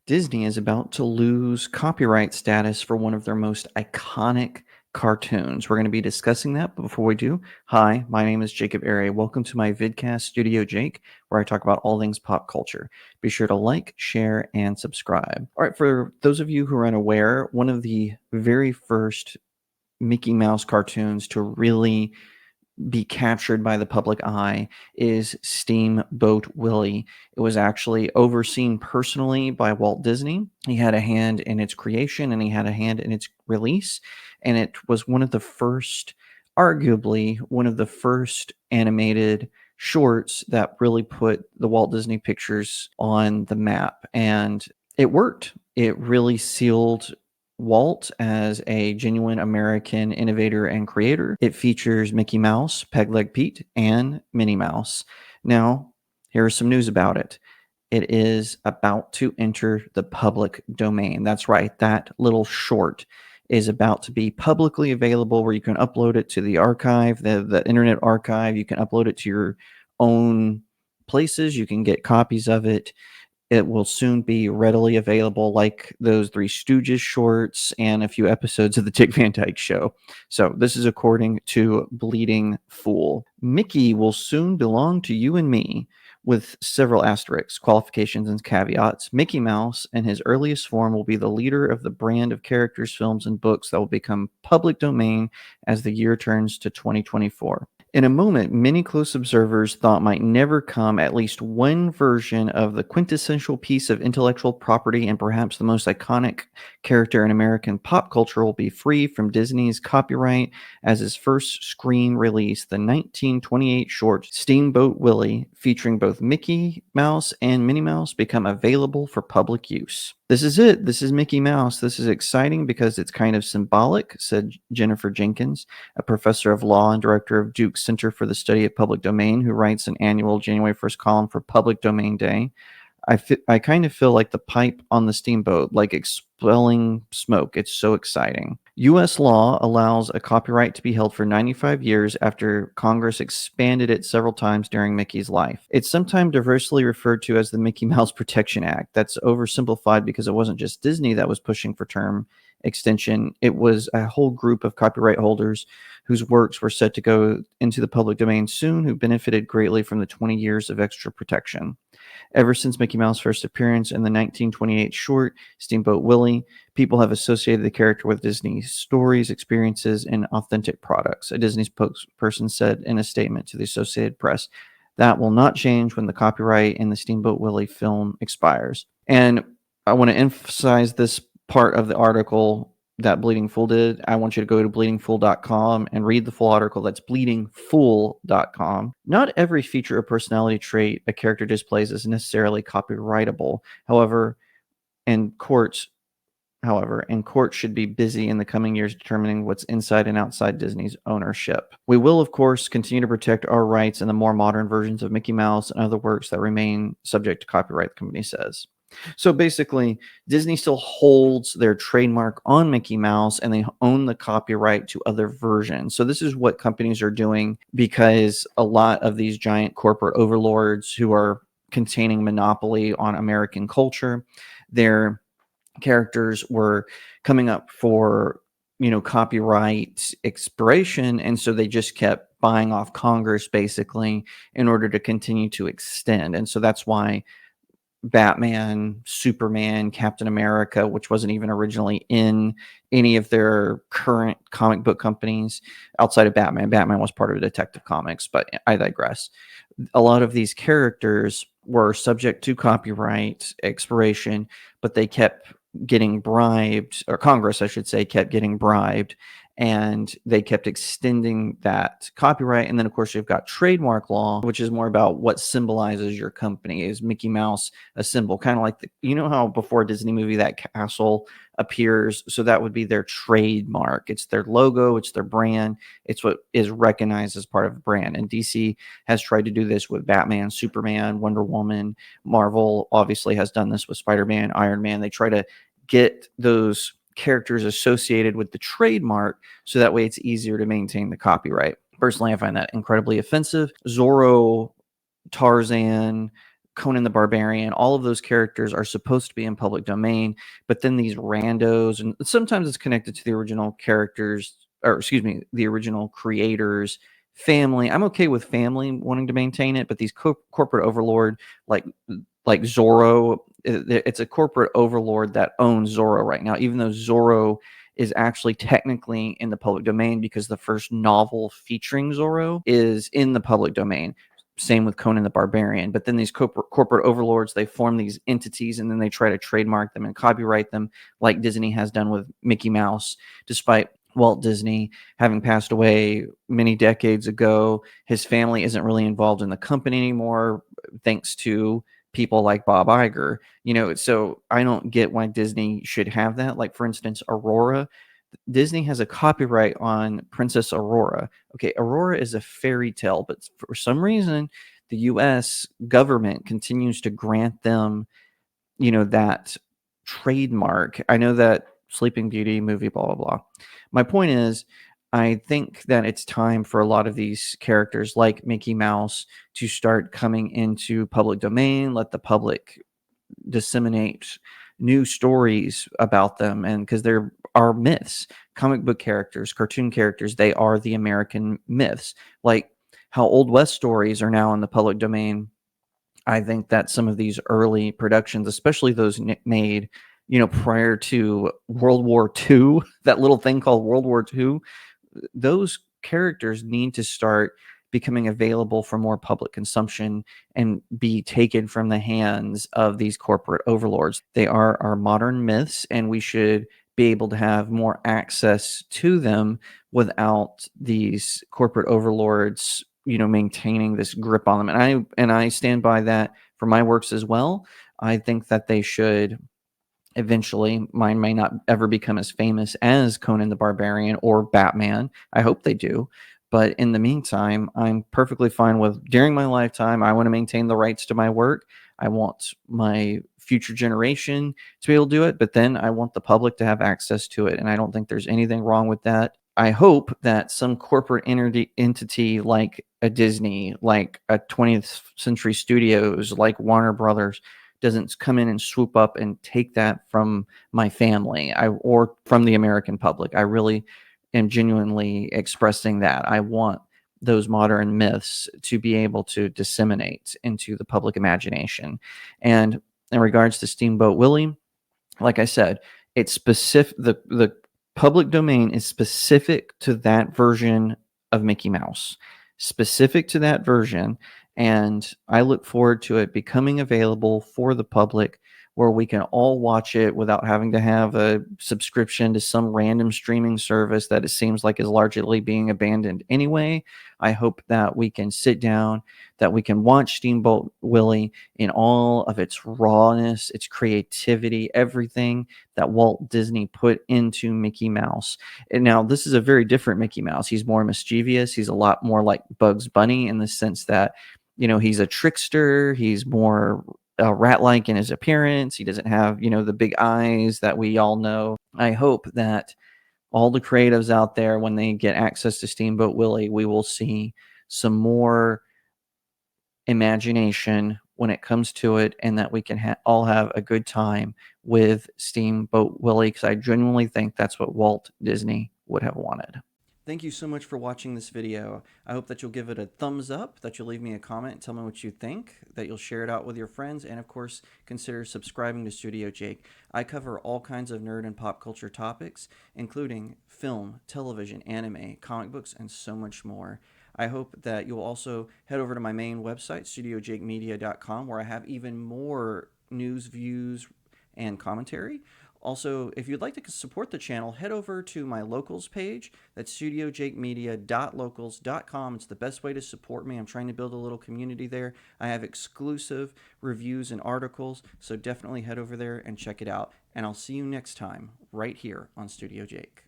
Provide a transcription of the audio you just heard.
Disney is about to lose copyright status for one of their most iconic cartoons. We're going to be discussing that, but before we do, hi, my name is Jacob Airy. Welcome to my vidcast Studio Jake, where I talk about all things pop culture. Be sure to like, share, and subscribe. All right, for those of you who are unaware, one of the very first Mickey Mouse cartoons to really be captured by the public eye is Steamboat Willie. It was actually overseen personally by Walt Disney. He had a hand in its creation and he had a hand in its release. And it was one of the first, arguably, one of the first animated shorts that really put the Walt Disney Pictures on the map. And it worked. It really sealed Walt as a genuine American innovator and creator. It features Mickey Mouse, Pegleg Pete, and Minnie Mouse. Now, here's some news about it. It is about to enter the public domain. That's right, that little short is about to be publicly available where you can upload it to the archive, the Internet Archive. You can upload it to your own places. You can get copies of it. It will soon be readily available, like those Three Stooges shorts and a few episodes of the Dick Van Dyke Show. So this is according to Bleeding Fool. Mickey will soon belong to you and me, with several asterisks, qualifications, and caveats. Mickey Mouse, in his earliest form, will be the leader of the brand of characters, films, and books that will become public domain as the year turns to 2024. In a moment many close observers thought might never come, at least one version of the quintessential piece of intellectual property and perhaps the most iconic character in American pop culture will be free from Disney's copyright as his first screen release, the 1928 short Steamboat Willie, featuring both Mickey Mouse and Minnie Mouse, become available for public use. This is it. This is Mickey Mouse. This is exciting because it's kind of symbolic, said Jennifer Jenkins, a professor of law and director of Duke's Center for the Study of Public Domain, who writes an annual January 1st column for Public Domain Day. I kind of feel like the pipe on the steamboat, like expelling smoke. It's so exciting. U.S. law allows a copyright to be held for 95 years after Congress expanded it several times during Mickey's life. It's sometimes diversely referred to as the Mickey Mouse Protection Act. That's oversimplified because it wasn't just Disney that was pushing for term extension. It was a whole group of copyright holders whose works were set to go into the public domain soon, who benefited greatly from the 20 years of extra protection. Ever since Mickey Mouse's first appearance in the 1928 short Steamboat Willie, people have associated the character with Disney's stories, experiences, and authentic products. A Disney spokesperson said in a statement to the Associated Press, that will not change when the copyright in the Steamboat Willie film expires. And I want to emphasize this part of the article that Bleeding Fool did. I want you to go to bleedingfool.com and read the full article. That's bleedingfool.com. Not every feature or personality trait a character displays is necessarily copyrightable. However, courts should be busy in the coming years determining what's inside and outside Disney's ownership. We will, of course, continue to protect our rights in the more modern versions of Mickey Mouse and other works that remain subject to copyright, the company says. So basically, Disney still holds their trademark on Mickey Mouse and they own the copyright to other versions. So this is what companies are doing because a lot of these giant corporate overlords who are containing monopoly on American culture, their characters were coming up for copyright expiration, and so they just kept buying off Congress basically in order to continue to extend. And so that's why Batman, Superman, Captain America, which wasn't even originally in any of their current comic book companies outside of Batman. Batman was part of Detective Comics, but I digress. A lot of these characters were subject to copyright expiration, but they kept getting bribed, or Congress, I should say, kept getting bribed, and they kept extending that copyright. And then, of course, you've got trademark law, which is more about what symbolizes your company. Is Mickey Mouse a symbol? Kind of like, how before a Disney movie that castle appears? So that would be their trademark. It's their logo. It's their brand. It's what is recognized as part of a brand. And DC has tried to do this with Batman, Superman, Wonder Woman. Marvel obviously has done this with Spider-Man, Iron Man. They try to get those characters associated with the trademark so that way it's easier to maintain the copyright. Personally, I find that incredibly offensive. Zorro, Tarzan, Conan the Barbarian, all of those characters are supposed to be in public domain, but then these randos, and sometimes it's connected to the original characters, or excuse me, the original creators' family. I'm okay with family wanting to maintain it, but these corporate overlord, like Zorro, it's a corporate overlord that owns Zorro right now, even though Zorro is actually technically in the public domain because the first novel featuring Zorro is in the public domain. Same with Conan the Barbarian. But then these corporate overlords, they form these entities and then they try to trademark them and copyright them, like Disney has done with Mickey Mouse. Despite Walt Disney having passed away many decades ago, his family isn't really involved in the company anymore, thanks to people like Bob Iger. So I don't get why Disney should have that. Like, for instance, Aurora. Disney has a copyright on Princess Aurora. Okay, Aurora is a fairy tale, but for some reason, the U.S. government continues to grant them, that trademark. I know that Sleeping Beauty movie, blah, blah, blah. My point is, I think that it's time for a lot of these characters like Mickey Mouse to start coming into public domain, let the public disseminate new stories about them, and because there are myths, comic book characters, cartoon characters, they are the American myths, like how Old West stories are now in the public domain. I think that some of these early productions, especially those made, prior to World War II, that little thing called World War II, those characters need to start becoming available for more public consumption and be taken from the hands of these corporate overlords. They are our modern myths, and we should be able to have more access to them without these corporate overlords, maintaining this grip on them. And I stand by that for my works as well. I think that they should eventually. Mine may not ever become as famous as Conan the Barbarian or Batman. I hope they do. But in the meantime, I'm perfectly fine with, during my lifetime, I want to maintain the rights to my work. I want my future generation to be able to do it, but then I want the public to have access to it. And I don't think there's anything wrong with that. I hope that some corporate entity like a Disney, like a 20th Century Studios, like Warner Brothers, doesn't come in and swoop up and take that from my family, or from the American public. I really am genuinely expressing that. I want those modern myths to be able to disseminate into the public imagination. And in regards to Steamboat Willie, like I said, it's specific. The public domain is specific to that version of Mickey Mouse, specific to that version. And I look forward to it becoming available for the public, where we can all watch it without having to have a subscription to some random streaming service that it seems like is largely being abandoned anyway. I hope that we can sit down, that we can watch Steamboat Willie in all of its rawness, its creativity, everything that Walt Disney put into Mickey Mouse. And now this is a very different Mickey Mouse. He's more mischievous. He's a lot more like Bugs Bunny in the sense that, he's a trickster. He's more rat-like in his appearance. He doesn't have, the big eyes that we all know. I hope that all the creatives out there, when they get access to Steamboat Willie, we will see some more imagination when it comes to it, and that we can all have a good time with Steamboat Willie, because I genuinely think that's what Walt Disney would have wanted. Thank you so much for watching this video. I hope that you'll give it a thumbs up, that you'll leave me a comment, tell me what you think, that you'll share it out with your friends, and of course, consider subscribing to StudioJake. I cover all kinds of nerd and pop culture topics, including film, television, anime, comic books, and so much more. I hope that you'll also head over to my main website, StudioJakeMedia.com, where I have even more news, views, and commentary. Also, if you'd like to support the channel, head over to my locals page. That's studiojakemedia.locals.com. It's the best way to support me. I'm trying to build a little community there. I have exclusive reviews and articles, so definitely head over there and check it out. And I'll see you next time, right here on Studio Jake.